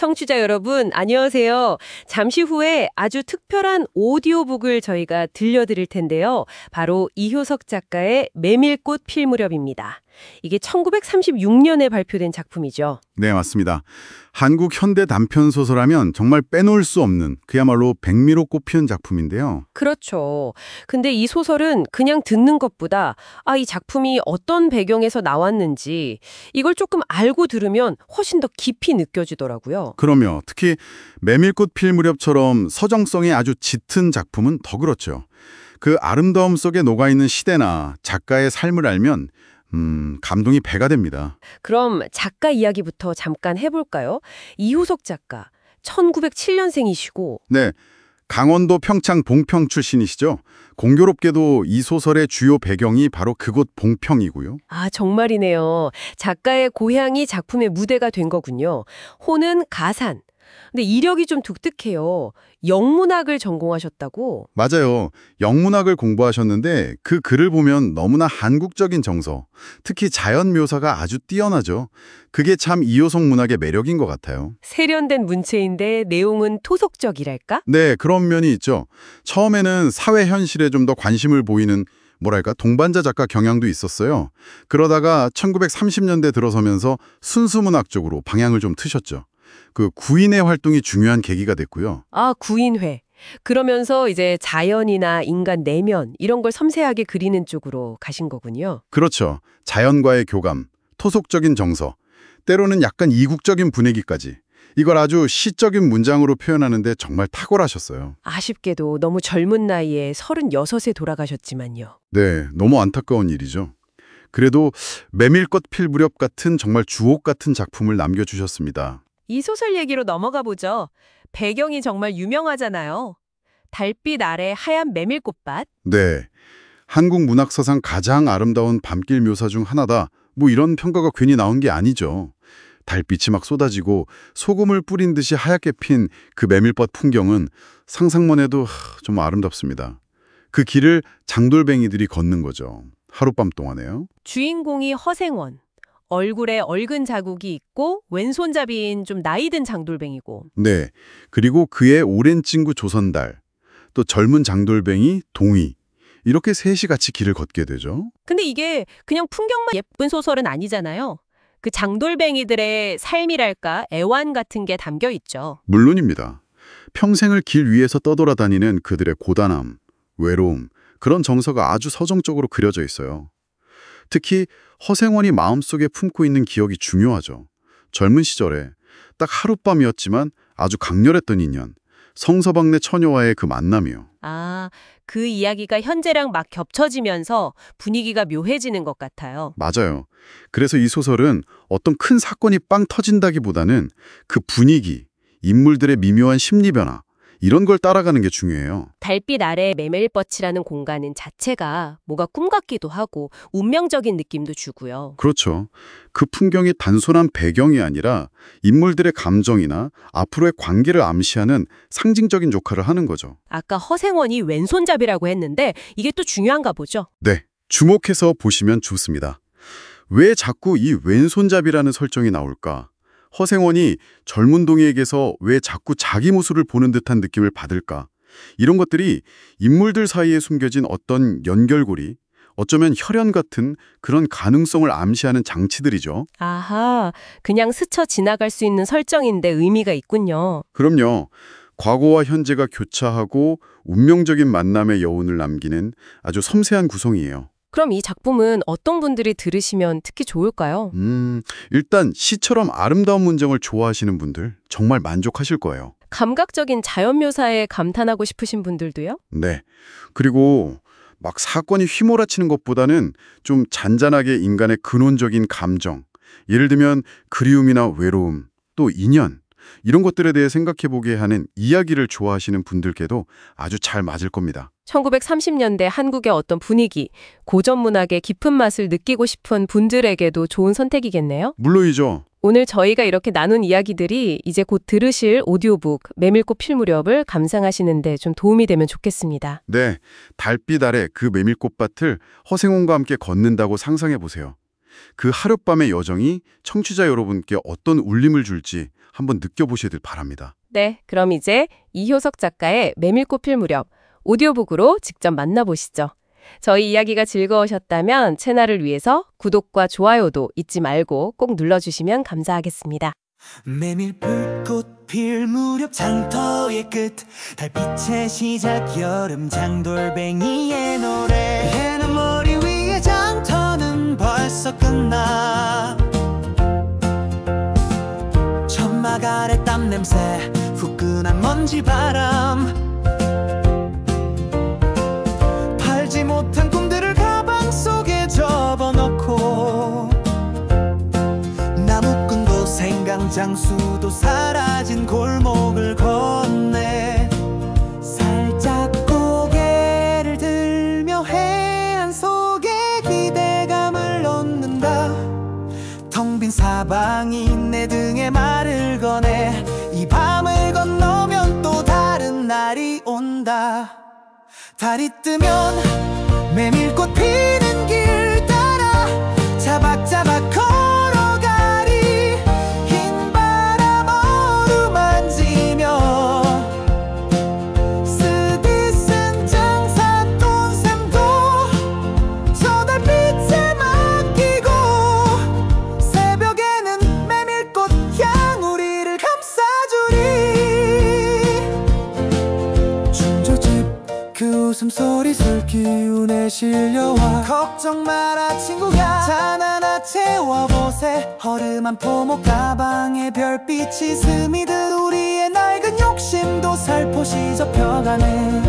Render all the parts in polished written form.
청취자 여러분, 안녕하세요. 잠시 후에 아주 특별한 오디오북을 저희가 들려드릴 텐데요. 바로 이효석 작가의 메밀꽃 필 무렵입니다. 이게 1936년에 발표된 작품이죠. 네, 맞습니다. 한국 현대 단편 소설하면 정말 빼놓을 수 없는 그야말로 백미로 꼽히는 작품인데요. 그렇죠. 근데 이 소설은 그냥 듣는 것보다 이 작품이 어떤 배경에서 나왔는지 이걸 조금 알고 들으면 훨씬 더 깊이 느껴지더라고요. 그럼요. 특히 메밀꽃 필 무렵처럼 서정성이 아주 짙은 작품은 더 그렇죠. 그 아름다움 속에 녹아있는 시대나 작가의 삶을 알면 감동이 배가 됩니다. 그럼 작가 이야기부터 잠깐 해볼까요? 이효석 작가, 1907년생이시고 네, 강원도 평창 봉평 출신이시죠. 공교롭게도 이 소설의 주요 배경이 바로 그곳 봉평이고요. 정말이네요. 작가의 고향이 작품의 무대가 된 거군요. 호는 가산. 근데 이력이 좀 독특해요. 영문학을 전공하셨다고? 맞아요. 영문학을 공부하셨는데 그 글을 보면 너무나 한국적인 정서, 특히 자연 묘사가 아주 뛰어나죠. 그게 참 이효석 문학의 매력인 것 같아요. 세련된 문체인데 내용은 토속적이랄까? 네, 그런 면이 있죠. 처음에는 사회 현실에 좀 더 관심을 보이는 동반자 작가 경향도 있었어요. 그러다가 1930년대 들어서면서 순수문학 쪽으로 방향을 좀 트셨죠. 그 구인의 활동이 중요한 계기가 됐고요. 구인회. 그러면서 이제 자연이나 인간 내면 이런 걸 섬세하게 그리는 쪽으로 가신 거군요. 그렇죠. 자연과의 교감, 토속적인 정서, 때로는 약간 이국적인 분위기까지. 이걸 아주 시적인 문장으로 표현하는데 정말 탁월하셨어요. 아쉽게도 너무 젊은 나이에 36에 돌아가셨지만요. 네, 너무 안타까운 일이죠. 그래도 메밀꽃 필 무렵 같은 정말 주옥 같은 작품을 남겨주셨습니다. 이 소설 얘기로 넘어가 보죠. 배경이 정말 유명하잖아요. 달빛 아래 하얀 메밀꽃밭. 네, 한국 문학사상 가장 아름다운 밤길 묘사 중 하나다. 이런 평가가 괜히 나온 게 아니죠. 달빛이 막 쏟아지고 소금을 뿌린 듯이 하얗게 핀 그 메밀밭 풍경은 상상만 해도 좀 아름답습니다. 그 길을 장돌뱅이들이 걷는 거죠. 하룻밤 동안에요. 주인공이 허생원. 얼굴에 얼근 자국이 있고 왼손잡이인 좀 나이든 장돌뱅이고. 네, 그리고 그의 오랜 친구 조선달, 또 젊은 장돌뱅이 동희. 이렇게 셋이 같이 길을 걷게 되죠. 근데 이게 그냥 풍경만 예쁜 소설은 아니잖아요. 그 장돌뱅이들의 삶이랄까 애환 같은 게 담겨 있죠. 물론입니다. 평생을 길 위에서 떠돌아다니는 그들의 고단함, 외로움, 그런 정서가 아주 서정적으로 그려져 있어요. 특히 허생원이 마음속에 품고 있는 기억이 중요하죠. 젊은 시절에 딱 하룻밤이었지만 아주 강렬했던 인연, 성서방네 처녀와의 그 만남이요. 그 이야기가 현재랑 막 겹쳐지면서 분위기가 묘해지는 것 같아요. 맞아요. 그래서 이 소설은 어떤 큰 사건이 빵 터진다기보다는 그 분위기, 인물들의 미묘한 심리 변화, 이런 걸 따라가는 게 중요해요. 달빛 아래 메밀밭이라는 공간은 자체가 뭔가 꿈 같기도 하고 운명적인 느낌도 주고요. 그렇죠. 그 풍경이 단순한 배경이 아니라 인물들의 감정이나 앞으로의 관계를 암시하는 상징적인 역할을 하는 거죠. 아까 허생원이 왼손잡이라고 했는데 이게 또 중요한가 보죠? 네, 주목해서 보시면 좋습니다. 왜 자꾸 이 왼손잡이라는 설정이 나올까? 허생원이 젊은 동희에게서 왜 자꾸 자기 모습을 보는 듯한 느낌을 받을까? 이런 것들이 인물들 사이에 숨겨진 어떤 연결고리, 어쩌면 혈연 같은 그런 가능성을 암시하는 장치들이죠. 그냥 스쳐 지나갈 수 있는 설정인데 의미가 있군요. 그럼요. 과거와 현재가 교차하고 운명적인 만남의 여운을 남기는 아주 섬세한 구성이에요. 그럼 이 작품은 어떤 분들이 들으시면 특히 좋을까요? 일단 시처럼 아름다운 문장을 좋아하시는 분들 정말 만족하실 거예요. 감각적인 자연 묘사에 감탄하고 싶으신 분들도요? 네. 그리고 막 사건이 휘몰아치는 것보다는 좀 잔잔하게 인간의 근원적인 감정, 예를 들면 그리움이나 외로움, 또 인연, 이런 것들에 대해 생각해보게 하는 이야기를 좋아하시는 분들께도 아주 잘 맞을 겁니다. 1930년대 한국의 어떤 분위기, 고전 문학의 깊은 맛을 느끼고 싶은 분들에게도 좋은 선택이겠네요? 물론이죠. 오늘 저희가 이렇게 나눈 이야기들이 이제 곧 들으실 오디오북 메밀꽃 필 무렵을 감상하시는데 좀 도움이 되면 좋겠습니다. 네, 달빛 아래 그 메밀꽃밭을 허생원과 함께 걷는다고 상상해보세요. 그 하룻밤의 여정이 청취자 여러분께 어떤 울림을 줄지 한번 느껴보셔야 바랍니다. 네, 그럼 이제 이효석 작가의 메밀꽃 필 무렵 오디오북으로 직접 만나보시죠. 저희 이야기가 즐거우셨다면 채널을 위해서 구독과 좋아요도 잊지 말고 꼭 눌러주시면 감사하겠습니다. 메밀불꽃 필 무렵 장터의 끝 달빛의 시작 여름 장돌뱅이의 노래 해는 머리 위에 장터는 벌써 끝나 천막 아래 땀 냄새 후끈한 먼지 바람 팔지 못한 꿈들을 가방 속에 접어넣고 나무꾼도 생강장수도 사라진 골목을 건네 살짝 고개를 들며 해안 속에 기대감을 얻는다 텅 빈 사방이 내 등에 말을 거네 이 밤을 건너면 또 다른 날이 온다 달이 뜨면 메밀꽃 피는 길 따라 자박자박 걸어가리 흰 바람 어루만지며 쓰디쓴 장사 돈샘도 저 달빛에 맡기고 새벽에는 메밀꽃 향 우리를 감싸주리 중저집 그 웃음소리 술기운에 실려와 걱정 마라 친구야 잔 하나 채워보세 허름한 포목 가방에 별빛이 스미듯 우리의 낡은 욕심도 살포시 접혀가네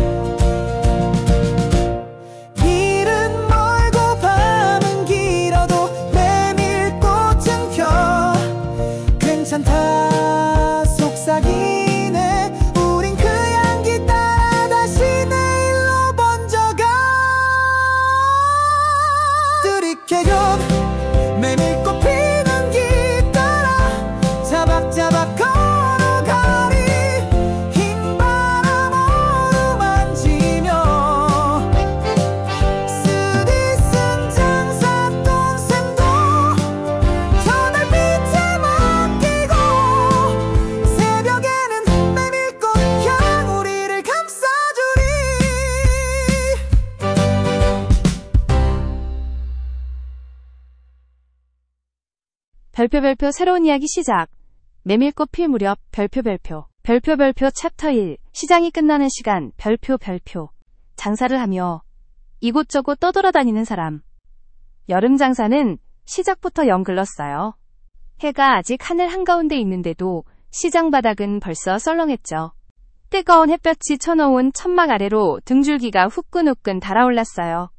길은 멀고 밤은 길어도 메밀꽃은 펴 괜찮다 속삭이네 우린 그 향기 따라 다시 내일로 번져가 들이켜요 메밀꽃 피는 길 따라 자박자박 걸어가리 흰 바람 어루만지며 쓰디쓴 장사 돈샘도 저 달빛에 맡기고 새벽에는 메밀꽃 향 우리를 감싸주리 별표 새로운 이야기 시작. 메밀꽃 필 무렵 별표 챕터 1 시장이 끝나는 시간 별표 장사를 하며 이곳저곳 떠돌아다니는 사람. 여름 장사는 시작부터 영 글렀어요. 해가 아직 하늘 한가운데 있는데도 시장 바닥은 벌써 썰렁했죠. 뜨거운 햇볕이 쳐놓은 천막 아래로 등줄기가 후끈후끈 달아올랐어요.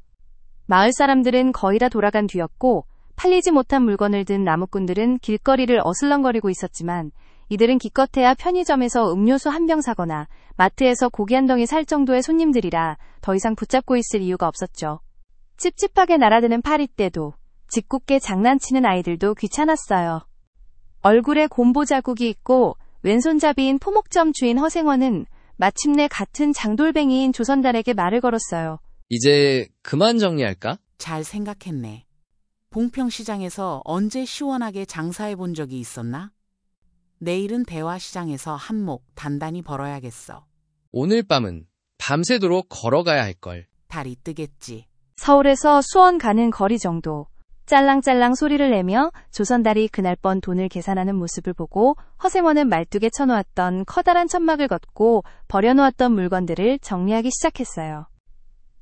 마을 사람들은 거의 다 돌아간 뒤였고 팔리지 못한 물건을 든 나무꾼들은 길거리를 어슬렁거리고 있었지만 이들은 기껏해야 편의점에서 음료수 한 병 사거나 마트에서 고기 한 덩이 살 정도의 손님들이라 더 이상 붙잡고 있을 이유가 없었죠. 찝찝하게 날아드는 파리떼도 짓궂게 장난치는 아이들도 귀찮았어요. 얼굴에 곰보 자국이 있고 왼손잡이인 포목점 주인 허생원은 마침내 같은 장돌뱅이인 조선달에게 말을 걸었어요. 이제 그만 정리할까? 잘 생각했네. 봉평시장에서 언제 시원하게 장사해 본 적이 있었나? 내일은 대화시장에서 한몫 단단히 벌어야겠어. 오늘 밤은 밤새도록 걸어가야 할걸. 달이 뜨겠지. 서울에서 수원 가는 거리 정도. 짤랑짤랑 소리를 내며 조선달이 그날 번 돈을 계산하는 모습을 보고 허생원은 말뚝에 쳐놓았던 커다란 천막을 걷고 버려놓았던 물건들을 정리하기 시작했어요.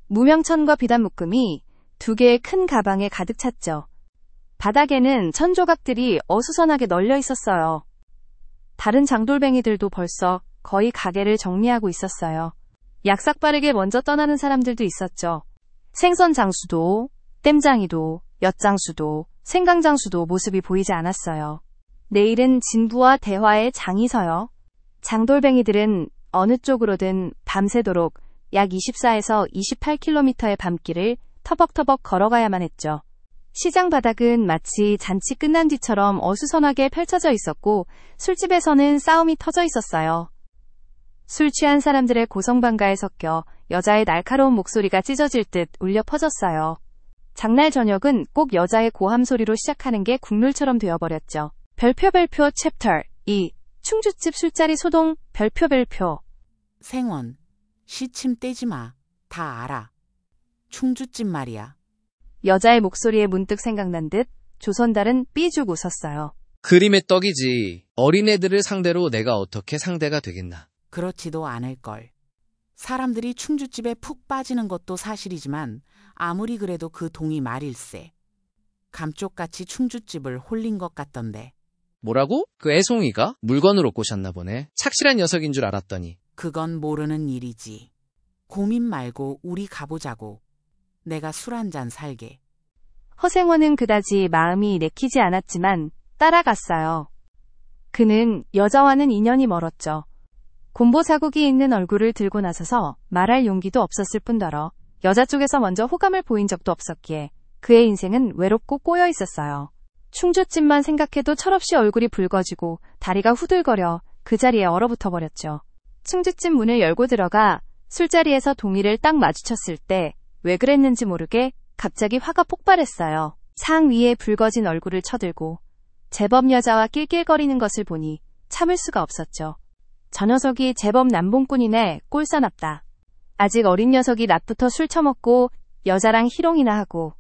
무명천과 비단 묶음이 두 개의 큰 가방에 가득 찼죠. 바닥에는 천 조각들이 어수선하게 널려 있었어요. 다른 장돌뱅이들도 벌써 거의 가게를 정리하고 있었어요. 약삭빠르게 먼저 떠나는 사람들도 있었죠. 생선장수도, 땜장이도, 엿장수도, 생강장수도 모습이 보이지 않았어요. 내일은 진부와 대화의 장이 서요. 장돌뱅이들은 어느 쪽으로든 밤새도록 약 24에서 28km의 밤길을 터벅터벅 걸어가야만 했죠. 시장 바닥은 마치 잔치 끝난 뒤처럼 어수선하게 펼쳐져 있었고 술집에서는 싸움이 터져 있었어요. 술 취한 사람들의 고성방가에 섞여 여자의 날카로운 목소리가 찢어질 듯 울려 퍼졌어요. 장날 저녁은 꼭 여자의 고함 소리로 시작하는 게 국룰처럼 되어버렸죠. 별표 챕터 2 충주집 술자리 소동 별표. 생원, 시침 떼지 마. 다 알아. 충주집 말이야. 여자의 목소리에 문득 생각난 듯 조선달은 삐죽 웃었어요. 그림의 떡이지. 어린애들을 상대로 내가 어떻게 상대가 되겠나. 그렇지도 않을걸. 사람들이 충주집에 푹 빠지는 것도 사실이지만 아무리 그래도 그 동이 말일세. 감쪽같이 충주집을 홀린 것 같던데. 뭐라고? 그 애송이가 물건으로 꼬셨나 보네. 착실한 녀석인 줄 알았더니. 그건 모르는 일이지. 고민 말고 우리 가보자고. 내가 술 한 잔 살게. 허생원은 그다지 마음이 내키지 않았지만 따라갔어요. 그는 여자와는 인연이 멀었죠. 곰보자국이 있는 얼굴을 들고 나서서 말할 용기도 없었을 뿐더러 여자 쪽에서 먼저 호감을 보인 적도 없었기에 그의 인생은 외롭고 꼬여 있었어요. 충주집만 생각해도 철없이 얼굴이 붉어지고 다리가 후들거려 그 자리에 얼어붙어 버렸죠. 충주집 문을 열고 들어가 술자리에서 동희를 딱 마주쳤을 때 왜 그랬는지 모르게 갑자기 화가 폭발했어요. 상 위에 붉어진 얼굴을 쳐들고 제법 여자와 낄낄거리는 것을 보니 참을 수가 없었죠. 저 녀석이 제법 남봉꾼이네. 꼴사납다. 아직 어린 녀석이 낮부터 술 처먹고 여자랑 희롱이나 하고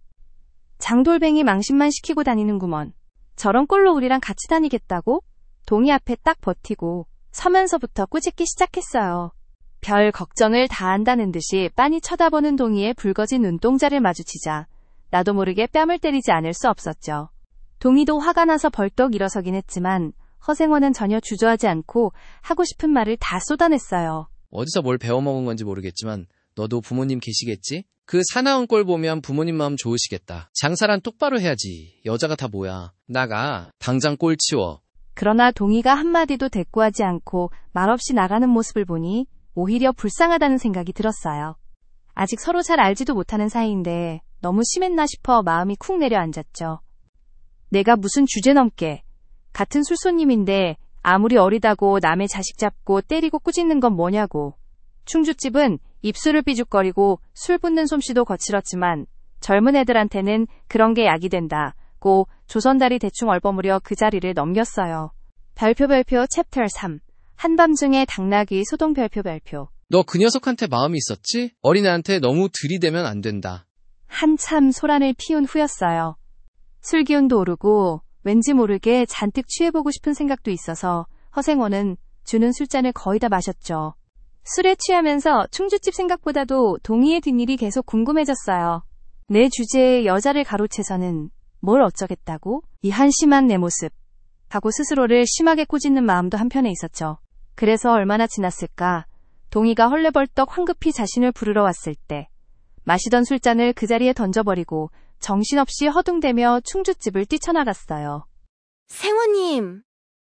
장돌뱅이 망신만 시키고 다니는구먼. 저런 꼴로 우리랑 같이 다니겠다고? 동희 앞에 딱 버티고 서면서부터 꾸짖기 시작했어요. 별 걱정을 다 한다는 듯이 빤히 쳐다보는 동희의 붉어진 눈동자를 마주치자 나도 모르게 뺨을 때리지 않을 수 없었죠. 동희도 화가 나서 벌떡 일어서긴 했지만 허생원은 전혀 주저하지 않고 하고 싶은 말을 다 쏟아냈어요. 어디서 뭘 배워먹은 건지 모르겠지만 너도 부모님 계시겠지? 그 사나운 꼴 보면 부모님 마음 좋으시겠다. 장사란 똑바로 해야지. 여자가 다 뭐야. 나가. 당장 꼴 치워. 그러나 동희가 한마디도 대꾸하지 않고 말없이 나가는 모습을 보니 오히려 불쌍하다는 생각이 들었어요. 아직 서로 잘 알지도 못하는 사이인데 너무 심했나 싶어 마음이 쿵 내려앉았죠. 내가 무슨 주제넘게. 같은 술손님인데 아무리 어리다고 남의 자식 잡고 때리고 꾸짖는 건 뭐냐고. 충주집은 입술을 삐죽거리고 술 붓는 솜씨도 거칠었지만 젊은 애들한테는 그런 게 약이 된다고 조선달이 대충 얼버무려 그 자리를 넘겼어요. 별표 챕터 3. 한밤중에 당나귀 소동 별표. 너 그 녀석한테 마음이 있었지? 어린애한테 너무 들이대면 안 된다. 한참 소란을 피운 후였어요. 술기운도 오르고 왠지 모르게 잔뜩 취해보고 싶은 생각도 있어서 허생원은 주는 술잔을 거의 다 마셨죠. 술에 취하면서 충주집 생각보다도 동희의 뒷일이 계속 궁금해졌어요. 내 주제에 여자를 가로채서는 뭘 어쩌겠다고? 이 한심한 내 모습. 하고 스스로를 심하게 꾸짖는 마음도 한편에 있었죠. 그래서 얼마나 지났을까? 동희가 헐레벌떡 황급히 자신을 부르러 왔을 때 마시던 술잔을 그 자리에 던져버리고 정신없이 허둥대며 충주집을 뛰쳐나갔어요. 생원님,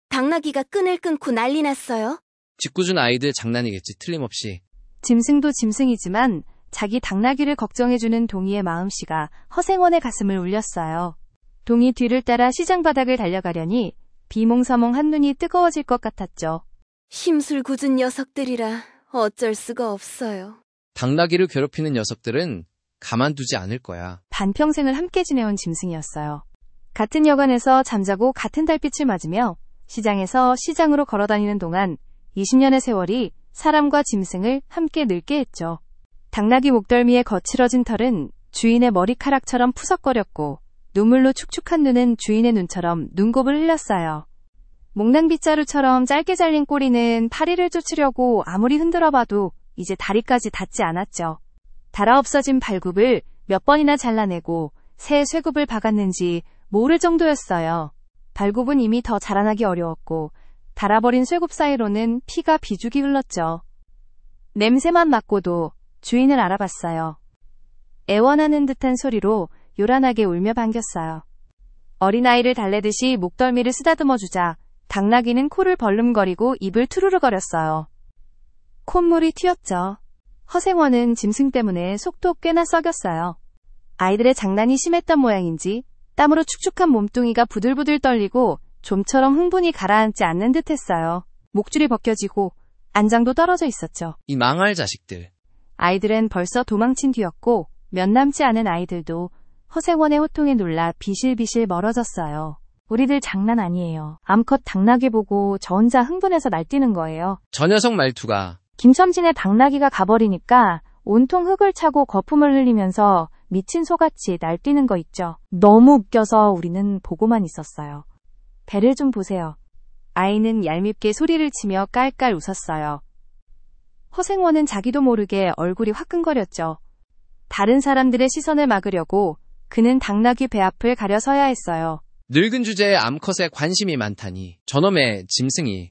당나귀가 끈을 끊고 난리 났어요. 짓궂은 아이들 장난이겠지. 틀림없이. 짐승도 짐승이지만 자기 당나귀를 걱정해주는 동희의 마음씨가 허생원의 가슴을 울렸어요. 동희 뒤를 따라 시장 바닥을 달려가려니 비몽사몽 한눈이 뜨거워질 것 같았죠. 심술 굳은 녀석들이라 어쩔 수가 없어요. 당나귀를 괴롭히는 녀석들은 가만두지 않을 거야. 반평생을 함께 지내온 짐승이었어요. 같은 여관에서 잠자고 같은 달빛을 맞으며 시장에서 시장으로 걸어다니는 동안 20년의 세월이 사람과 짐승을 함께 늙게 했죠. 당나귀 목덜미의 거칠어진 털은 주인의 머리카락처럼 푸석거렸고 눈물로 축축한 눈은 주인의 눈처럼 눈곱을 흘렸어요. 목낭빗자루처럼 짧게 잘린 꼬리는 파리를 쫓으려고 아무리 흔들어봐도 이제 다리까지 닿지 않았죠. 달아 없어진 발굽을 몇 번이나 잘라내고 새 쇠굽을 박았는지 모를 정도였어요. 발굽은 이미 더 자라나기 어려웠고 달아버린 쇠굽 사이로는 피가 비죽이 흘렀죠. 냄새만 맡고도 주인을 알아봤어요. 애원하는 듯한 소리로 요란하게 울며 반겼어요. 어린아이를 달래듯이 목덜미를 쓰다듬어주자 당나귀는 코를 벌름거리고 입을 투르르거렸어요. 콧물이 튀었죠. 허생원은 짐승 때문에 속도 꽤나 썩였어요. 아이들의 장난이 심했던 모양인지 땀으로 축축한 몸뚱이가 부들부들 떨리고 좀처럼 흥분이 가라앉지 않는 듯했어요. 목줄이 벗겨지고 안장도 떨어져 있었죠. 이 망할 자식들. 아이들은 벌써 도망친 뒤였고 몇 남지 않은 아이들도 허생원의 호통에 놀라 비실비실 멀어졌어요. 우리들 장난 아니에요. 암컷 당나귀 보고 저 혼자 흥분해서 날뛰는 거예요. 저 녀석 말투가 김첨진의 당나귀가 가버리니까 온통 흙을 차고 거품을 흘리면서 미친 소같이 날뛰는 거 있죠. 너무 웃겨서 우리는 보고만 있었어요. 배를 좀 보세요. 아이는 얄밉게 소리를 치며 깔깔 웃었어요. 허생원은 자기도 모르게 얼굴이 화끈거렸죠. 다른 사람들의 시선을 막으려고 그는 당나귀 배 앞을 가려서야 했어요. 늙은 주제에 암컷에 관심이 많다니. 저놈의 짐승이.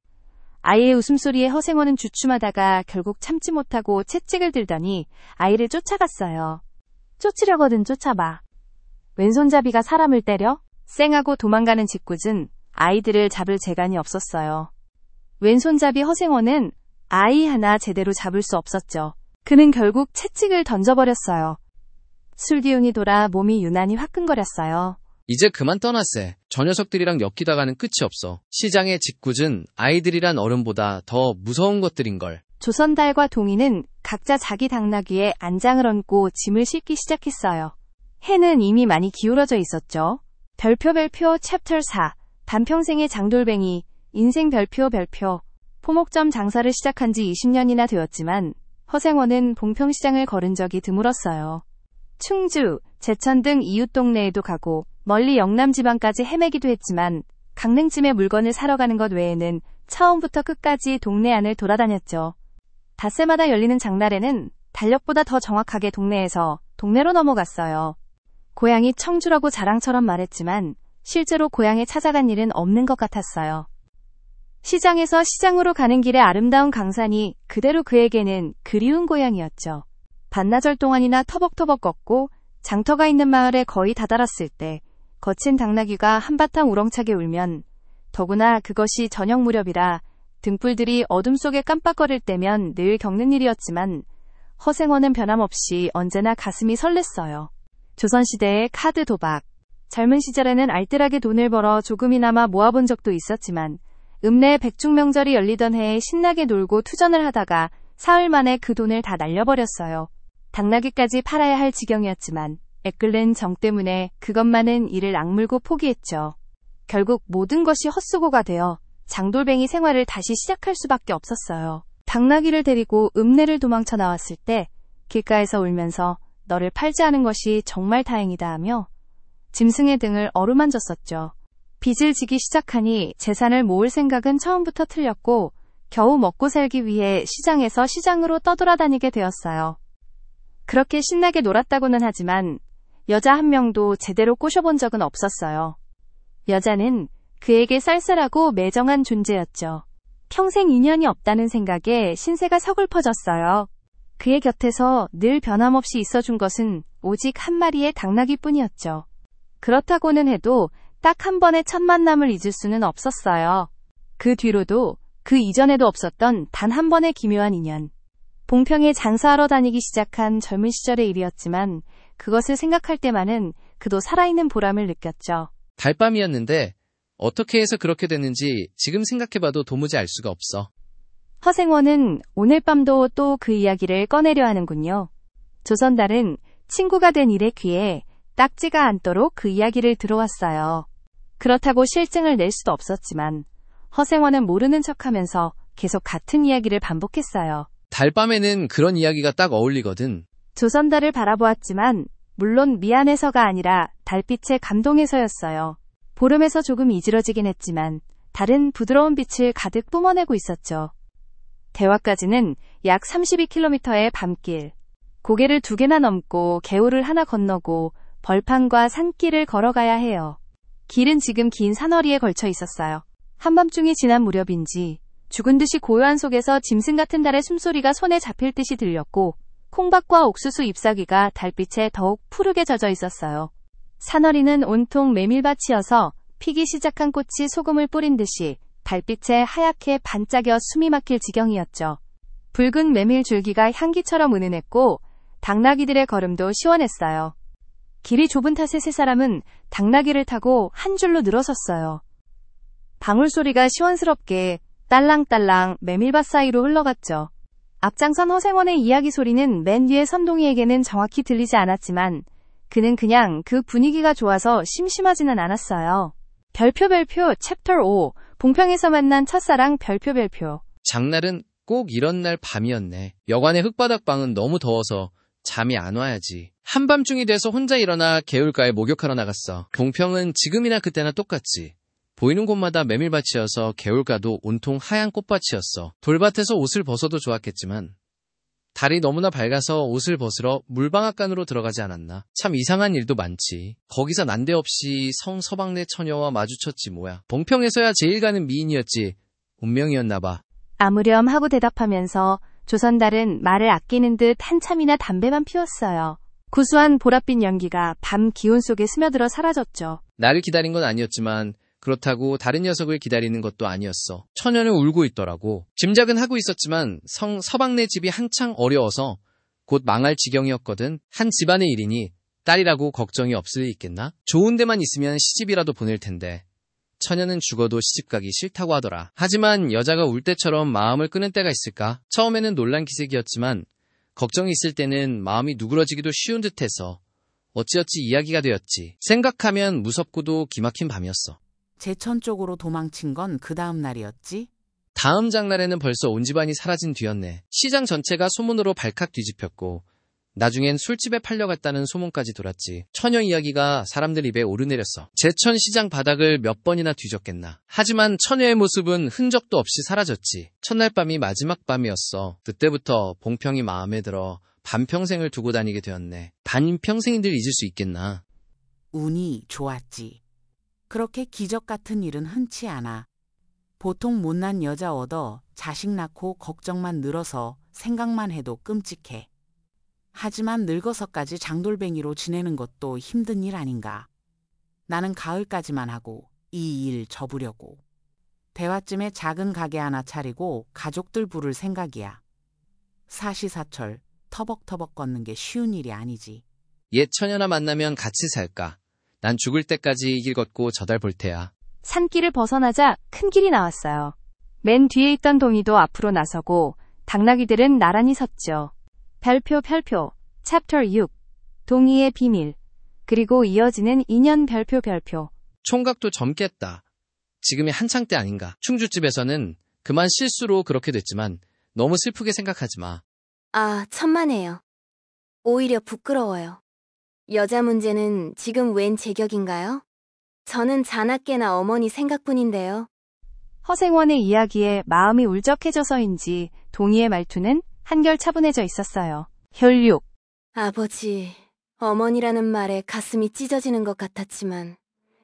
아이의 웃음소리에 허생원은 주춤하다가 결국 참지 못하고 채찍을 들더니 아이를 쫓아갔어요. 쫓으려거든 쫓아봐. 왼손잡이가 사람을 때려? 쌩하고 도망가는 짓궂은 아이들을 잡을 재간이 없었어요. 왼손잡이 허생원은 아이 하나 제대로 잡을 수 없었죠. 그는 결국 채찍을 던져버렸어요. 술기운이 돌아 몸이 유난히 화끈거렸어요. 이제 그만 떠났세. 저 녀석들이랑 엮이다가는 끝이 없어. 시장의 짓궂은 아이들이란 어른보다 더 무서운 것들인걸. 조선달과 동이는 각자 자기 당나귀에 안장을 얹고 짐을 싣기 시작했어요. 해는 이미 많이 기울어져 있었죠. 별표 챕터 4 반평생의 장돌뱅이 인생 별표 포목점 장사를 시작한 지 20년이나 되었지만 허생원은 봉평시장을 걸은 적이 드물었어요. 충주, 제천 등 이웃 동네에도 가고 멀리 영남 지방까지 헤매기도 했지만 강릉쯤에 물건을 사러 가는 것 외에는 처음부터 끝까지 동네 안을 돌아다녔죠. 닷새마다 열리는 장날에는 달력보다 더 정확하게 동네로 넘어갔어요. 고향이 청주라고 자랑처럼 말했지만 실제로 고향에 찾아간 일은 없는 것 같았어요. 시장에서 시장으로 가는 길에 아름다운 강산이 그대로 그에게는 그리운 고향이었죠. 반나절 동안이나 터벅터벅 걷고 장터가 있는 마을에 거의 다다랐을 때 거친 당나귀가 한바탕 우렁차게 울면, 더구나 그것이 저녁 무렵이라 등불들이 어둠 속에 깜빡거릴 때면 늘 겪는 일이었지만 허생원은 변함없이 언제나 가슴이 설렜어요. 조선시대의 카드 도박. 젊은 시절에는 알뜰하게 돈을 벌어 조금이나마 모아본 적도 있었지만 읍내에 백중명절이 열리던 해에 신나게 놀고 투전을 하다가 사흘 만에 그 돈을 다 날려버렸어요. 당나귀까지 팔아야 할 지경이었지만 애끓는 정 때문에 그것만은 이를 악물고 포기했죠. 결국 모든 것이 헛수고가 되어 장돌뱅이 생활을 다시 시작할 수밖에 없었어요. 당나귀를 데리고 읍내를 도망쳐 나왔을 때 길가에서 울면서 너를 팔지 않은 것이 정말 다행이다 하며 짐승의 등을 어루만졌었죠. 빚을 지기 시작하니 재산을 모을 생각은 처음부터 틀렸고 겨우 먹고 살기 위해 시장에서 시장으로 떠돌아다니게 되었어요. 그렇게 신나게 놀았다고는 하지만 여자 한 명도 제대로 꼬셔본 적은 없었어요. 여자는 그에게 쌀쌀하고 매정한 존재였죠. 평생 인연이 없다는 생각에 신세가 서글퍼졌어요. 그의 곁에서 늘 변함없이 있어준 것은 오직 한 마리의 당나귀뿐이었죠. 그렇다고는 해도 딱 한 번의 첫 만남을 잊을 수는 없었어요. 그 뒤로도 그 이전에도 없었던 단 한 번의 기묘한 인연. 봉평에 장사하러 다니기 시작한 젊은 시절의 일이었지만 그것을 생각할 때만은 그도 살아있는 보람을 느꼈죠. 달밤이었는데 어떻게 해서 그렇게 됐는지 지금 생각해봐도 도무지 알 수가 없어. 허생원은 오늘 밤도 또 그 이야기를 꺼내려 하는군요. 조선달은 친구가 된 일의 귀에 딱지가 않도록 그 이야기를 들어왔어요. 그렇다고 실증을 낼 수도 없었지만 허생원은 모르는 척하면서 계속 같은 이야기를 반복했어요. 달밤에는 그런 이야기가 딱 어울리거든. 조선달을 바라보았지만 물론 미안해서가 아니라 달빛에 감동해서였어요. 보름에서 조금 이지러지긴 했지만 달은 부드러운 빛을 가득 뿜어내고 있었죠. 대화까지는 약 32km의 밤길. 고개를 2개나 넘고 개울을 하나 건너고 벌판과 산길을 걸어가야 해요. 길은 지금 긴 산허리에 걸쳐 있었어요. 한밤중이 지난 무렵인지 죽은 듯이 고요한 속에서 짐승 같은 달의 숨소리가 손에 잡힐 듯이 들렸고 콩밥과 옥수수 잎사귀가 달빛에 더욱 푸르게 젖어 있었어요. 산허리는 온통 메밀밭이어서 피기 시작한 꽃이 소금을 뿌린 듯이 달빛에 하얗게 반짝여 숨이 막힐 지경이었죠. 붉은 메밀 줄기가 향기처럼 은은했고 당나귀들의 걸음도 시원했어요. 길이 좁은 탓에 세 사람은 당나귀를 타고 한 줄로 늘어섰어요. 방울소리가 시원스럽게 딸랑딸랑 메밀밭 사이로 흘러갔죠. 앞장선 허생원의 이야기 소리는 맨 뒤에 선동이에게는 정확히 들리지 않았지만 그는 그냥 그 분위기가 좋아서 심심하지는 않았어요. 별표 챕터 5 봉평에서 만난 첫사랑 별표. 장날은 꼭 이런 날 밤이었네. 여관의 흙바닥방은 너무 더워서 잠이 안 와야지. 한밤중이 돼서 혼자 일어나 개울가에 목욕하러 나갔어. 봉평은 지금이나 그때나 똑같지. 보이는 곳마다 메밀밭이어서 개울가도 온통 하얀 꽃밭이었어. 돌밭에서 옷을 벗어도 좋았겠지만 달이 너무나 밝아서 옷을 벗으러 물방앗간으로 들어가지 않았나. 참 이상한 일도 많지. 거기서 난데없이 성서방네 처녀와 마주쳤지 뭐야. 봉평에서야 제일 가는 미인이었지. 운명이었나 봐. 아무렴 하고 대답하면서 조선달은 말을 아끼는 듯 한참이나 담배만 피웠어요. 구수한 보랏빛 연기가 밤 기온 속에 스며들어 사라졌죠. 나를 기다린 건 아니었지만 그렇다고 다른 녀석을 기다리는 것도 아니었어. 처녀는 울고 있더라고. 짐작은 하고 있었지만 서방네 집이 한창 어려워서 곧 망할 지경이었거든. 한 집안의 일이니 딸이라고 걱정이 없을 리 있겠나? 좋은 데만 있으면 시집이라도 보낼 텐데. 처녀는 죽어도 시집가기 싫다고 하더라. 하지만 여자가 울 때처럼 마음을 끄는 때가 있을까? 처음에는 놀란 기색이었지만 걱정이 있을 때는 마음이 누그러지기도 쉬운 듯해서 어찌어찌 이야기가 되었지. 생각하면 무섭고도 기막힌 밤이었어. 제천 쪽으로 도망친 건 그 다음 날이었지? 다음 장날에는 벌써 온 집안이 사라진 뒤였네. 시장 전체가 소문으로 발칵 뒤집혔고 나중엔 술집에 팔려갔다는 소문까지 돌았지. 처녀 이야기가 사람들 입에 오르내렸어. 제천 시장 바닥을 몇 번이나 뒤졌겠나. 하지만 처녀의 모습은 흔적도 없이 사라졌지. 첫날 밤이 마지막 밤이었어. 그때부터 봉평이 마음에 들어 반평생을 두고 다니게 되었네. 반평생인들 잊을 수 있겠나. 운이 좋았지. 그렇게 기적 같은 일은 흔치 않아. 보통 못난 여자 얻어 자식 낳고 걱정만 늘어서 생각만 해도 끔찍해. 하지만 늙어서까지 장돌뱅이로 지내는 것도 힘든 일 아닌가. 나는 가을까지만 하고 이 일 접으려고. 대화쯤에 작은 가게 하나 차리고 가족들 부를 생각이야. 사시사철 터벅터벅 걷는 게 쉬운 일이 아니지. 옛 처녀나 만나면 같이 살까? 난 죽을 때까지 이 길 걷고 저달 볼 테야. 산길을 벗어나자 큰 길이 나왔어요. 맨 뒤에 있던 동이도 앞으로 나서고 당나귀들은 나란히 섰죠. 별표 챕터 6 동이의 비밀 그리고 이어지는 인연 별표. 총각도 젊겠다. 지금이 한창 때 아닌가. 충주집에서는 그만 실수로 그렇게 됐지만 너무 슬프게 생각하지 마. 아, 천만에요. 오히려 부끄러워요. 여자 문제는 지금 웬 제격인가요? 저는 자나깨나 어머니 생각뿐인데요. 허생원의 이야기에 마음이 울적해져서인지 동이의 말투는 한결 차분해져 있었어요. 혈육. 아버지, 어머니라는 말에 가슴이 찢어지는 것 같았지만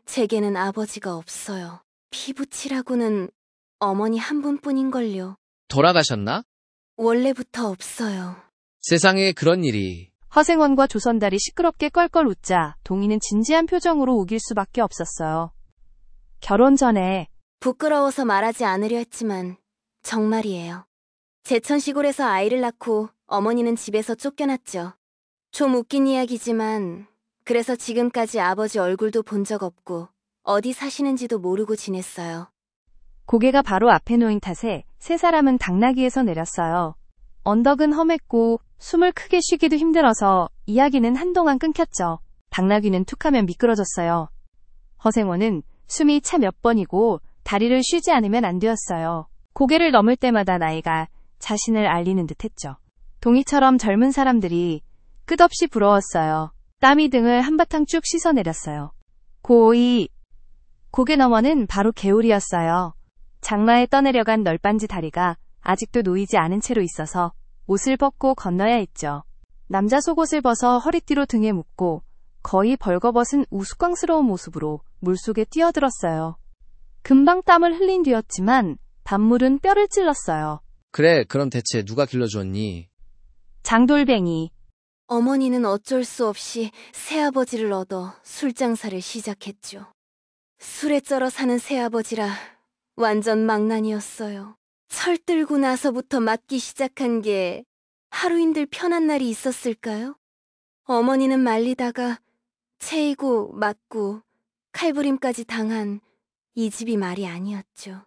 제게는 아버지가 없어요. 피부치라고는 어머니 한 분뿐인걸요. 돌아가셨나? 원래부터 없어요. 세상에 그런 일이. 허생원과 조선달이 시끄럽게 껄껄 웃자 동이는 진지한 표정으로 우길 수밖에 없었어요. 결혼 전에 부끄러워서 말하지 않으려 했지만 정말이에요. 제천 시골에서 아이를 낳고 어머니는 집에서 쫓겨났죠. 좀 웃긴 이야기지만 그래서 지금까지 아버지 얼굴도 본 적 없고 어디 사시는지도 모르고 지냈어요. 고개가 바로 앞에 놓인 탓에 세 사람은 당나귀에서 내렸어요. 언덕은 험했고 숨을 크게 쉬기도 힘들어서 이야기는 한동안 끊겼죠. 당나귀는 툭하면 미끄러졌어요. 허생원은 숨이 차 몇 번이고 다리를 쉬지 않으면 안 되었어요. 고개를 넘을 때마다 나이가 자신을 알리는 듯했죠. 동이처럼 젊은 사람들이 끝없이 부러웠어요. 땀이 등을 한바탕 쭉 씻어내렸어요. 고이 고개 너머는 바로 개울이었어요. 장마에 떠내려간 널빤지 다리가 아직도 놓이지 않은 채로 있어서 옷을 벗고 건너야 했죠. 남자 속옷을 벗어 허리띠로 등에 묶고 거의 벌거벗은 우스꽝스러운 모습으로 물속에 뛰어들었어요. 금방 땀을 흘린 뒤였지만 단물은 뼈를 찔렀어요. 그래, 그럼 대체 누가 길러주었니? 장돌뱅이. 어머니는 어쩔 수 없이 새아버지를 얻어 술장사를 시작했죠. 술에 쩔어 사는 새아버지라 완전 망난이었어요. 철들고 나서부터 맞기 시작한 게 하루인들 편한 날이 있었을까요? 어머니는 말리다가 채이고 맞고 칼부림까지 당한 이 집이 말이 아니었죠.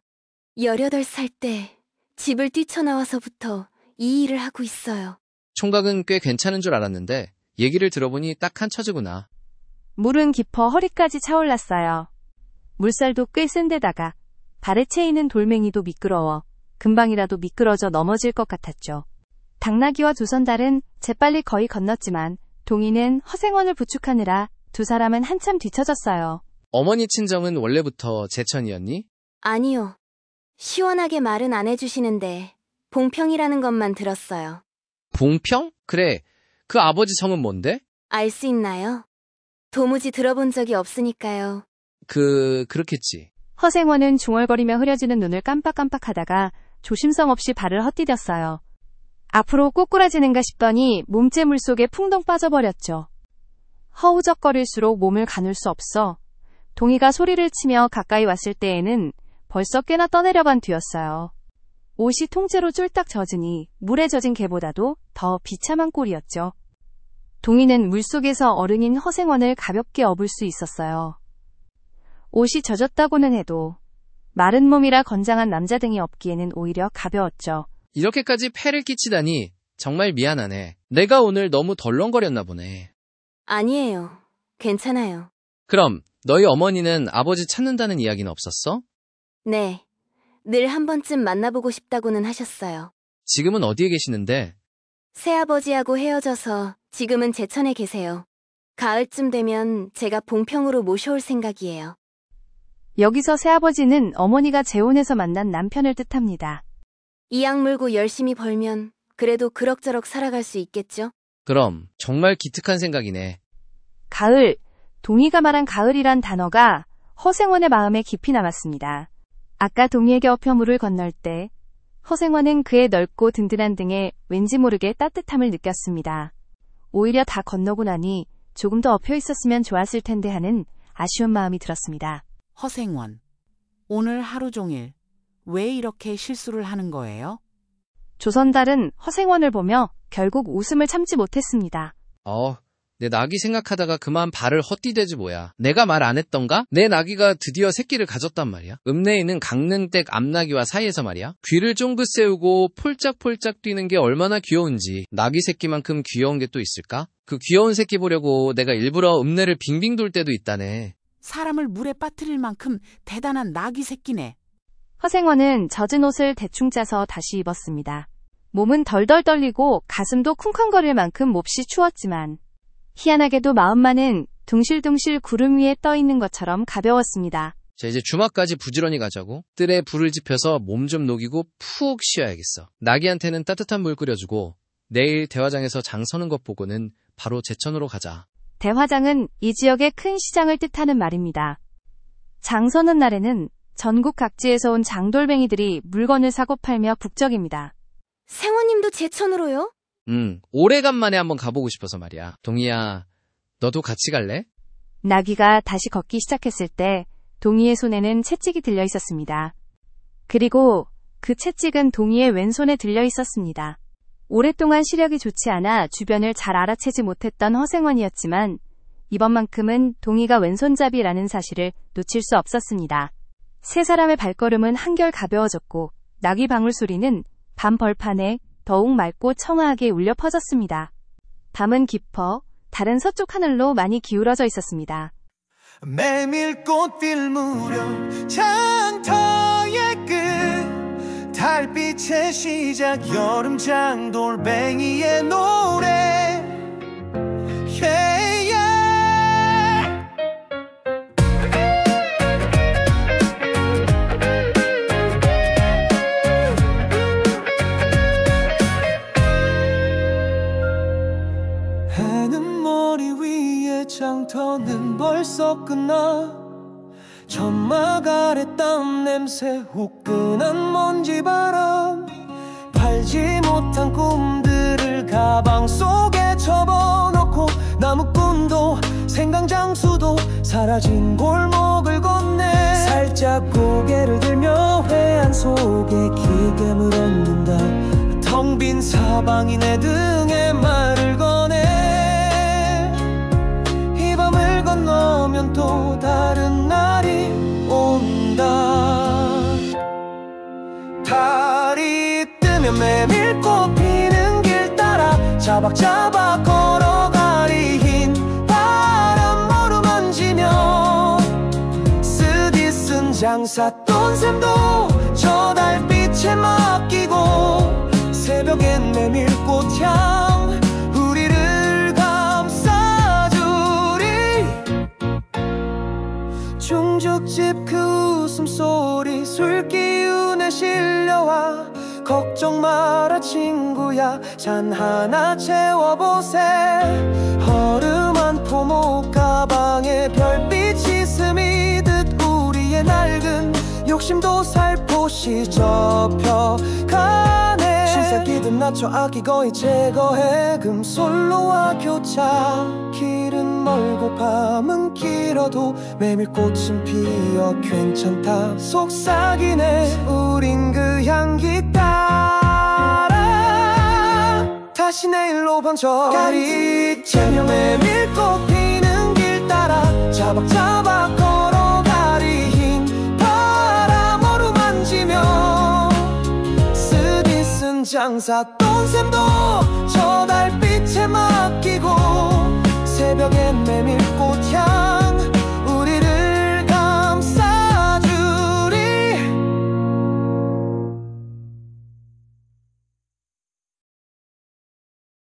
18살 때 집을 뛰쳐나와서부터 이 일을 하고 있어요. 총각은 꽤 괜찮은 줄 알았는데 얘기를 들어보니 딱 한 처지구나. 물은 깊어 허리까지 차올랐어요. 물살도 꽤 센데다가 발에 채이는 돌멩이도 미끄러워 금방이라도 미끄러져 넘어질 것 같았죠. 당나귀와 조선달은 재빨리 거의 건넜지만 동희는 허생원을 부축하느라 두 사람은 한참 뒤처졌어요. 어머니 친정은 원래부터 제천이었니? 아니요. 시원하게 말은 안 해주시는데 봉평이라는 것만 들었어요. 봉평? 그래. 그 아버지 성은 뭔데? 알 수 있나요? 도무지 들어본 적이 없으니까요. 그렇겠지. 허생원은 중얼거리며 흐려지는 눈을 깜빡깜빡하다가 조심성 없이 발을 헛디뎠어요. 앞으로 꼬꾸라지는가 싶더니 몸째 물속에 풍덩 빠져버렸죠. 허우적거릴수록 몸을 가눌 수 없어 동희가 소리를 치며 가까이 왔을 때에는 벌써 꽤나 떠내려간 뒤였어요. 옷이 통째로 쫄딱 젖으니 물에 젖은 개보다도 더 비참한 꼴이었죠. 동희는 물속에서 어른인 허생원을 가볍게 업을 수 있었어요. 옷이 젖었다고는 해도 마른 몸이라 건장한 남자 등이 업기에는 오히려 가벼웠죠. 이렇게까지 폐를 끼치다니 정말 미안하네. 내가 오늘 너무 덜렁거렸나 보네. 아니에요. 괜찮아요. 그럼 너희 어머니는 아버지 찾는다는 이야기는 없었어? 네. 늘 한 번쯤 만나보고 싶다고는 하셨어요. 지금은 어디에 계시는데? 새아버지하고 헤어져서 지금은 제천에 계세요. 가을쯤 되면 제가 봉평으로 모셔올 생각이에요. 여기서 새아버지는 어머니가 재혼해서 만난 남편을 뜻합니다. 이악 물고 열심히 벌면 그래도 그럭저럭 살아갈 수 있겠죠? 그럼 정말 기특한 생각이네. 가을, 동희가 말한 가을이란 단어가 허생원의 마음에 깊이 남았습니다. 아까 동희에게 엎여 물을 건널 때 허생원은 그의 넓고 든든한 등에 왠지 모르게 따뜻함을 느꼈습니다. 오히려 다 건너고 나니 조금 더 엎여 있었으면 좋았을 텐데 하는 아쉬운 마음이 들었습니다. 허생원, 오늘 하루 종일 왜 이렇게 실수를 하는 거예요? 조선달은 허생원을 보며 결국 웃음을 참지 못했습니다. 내 낙이 생각하다가 그만 발을 헛디대지 뭐야. 내가 말 안 했던가? 내 낙이가 드디어 새끼를 가졌단 말이야. 읍내에 있는 강릉댁 앞나귀와 사이에서 말이야. 귀를 쫑긋 세우고 폴짝폴짝 뛰는 게 얼마나 귀여운지. 낙이 새끼만큼 귀여운 게 또 있을까? 그 귀여운 새끼 보려고 내가 일부러 읍내를 빙빙 돌 때도 있다네. 사람을 물에 빠뜨릴 만큼 대단한 나귀 새끼네. 허생원은 젖은 옷을 대충 짜서 다시 입었습니다. 몸은 덜덜 떨리고 가슴도 쿵쾅거릴 만큼 몹시 추웠지만 희한하게도 마음만은 둥실둥실 구름 위에 떠 있는 것처럼 가벼웠습니다. 자, 이제 주말까지 부지런히 가자고. 뜰에 불을 지펴서 몸 좀 녹이고 푹 쉬어야겠어. 낙이한테는 따뜻한 물 끓여주고 내일 대화장에서 장 서는 것 보고는 바로 제천으로 가자. 대화장은 이 지역의 큰 시장을 뜻하는 말입니다. 장 서는 날에는 전국 각지에서 온 장돌뱅이들이 물건을 사고 팔며 북적입니다. 생원님도 제천으로요? 오래간만에 한번 가보고 싶어서 말이야. 동희야, 너도 같이 갈래? 나귀가 다시 걷기 시작했을 때 동희의 손에는 채찍이 들려 있었습니다. 그리고 그 채찍은 동희의 왼손에 들려 있었습니다. 오랫동안 시력이 좋지 않아 주변을 잘 알아채지 못했던 허생원이었지만 이번만큼은 동희가 왼손잡이라는 사실을 놓칠 수 없었습니다. 세 사람의 발걸음은 한결 가벼워졌고 나귀 방울 소리는 밤 벌판에 더욱 맑고 청아하게 울려 퍼졌습니다. 밤은 깊어 다른 서쪽 하늘로 많이 기울어져 있었습니다. 메밀꽃 필 무렵 장터의 끝 달빛의 시작 여름 장돌뱅이의 노래 yeah, yeah. 해는 머리 위에 장터는 벌써 끝나 점막 아래 땀 냄새 후끈한 먼지바람 팔지 못한 꿈들을 가방 속에 접어놓고 나무꾼도 생강장수도 사라진 골목을 건네 살짝 고개를 들며 회한 속에 기계 물었는다 텅 빈 사방이 내 등에 말을 거네 이 밤을 건너면 또 다른 날이 온다 달이 뜨면 메밀꽃 피는 길 따라 자박자박 걸어가리 흰 바람 머루만지며 쓰디 장사 돈 샘도 저 달빛에 맡기고 새벽엔 메밀꽃향 우리를 감싸주리 중죽집 그 웃음소리 술 기운에 실려와 걱정 마라 친구야 잔 하나 채워보세 허름한 포목 가방에 별빛이 스미듯 우리의 낡은 욕심도 살포시 접혀가네 신사기든 낮춰 아끼고 제거해 금솔로와 교차 길은 멀고 밤은 길어도 메밀꽃은 피어 괜찮다 속삭이네 우린 그 향기 따라 다시 내일로 번져가리 제명 메밀꽃 피는 길 따라 자박자박 걸어가리 흰 바람 어루만지며 쓰디쓴 장사 돈 샘도 저 달빛에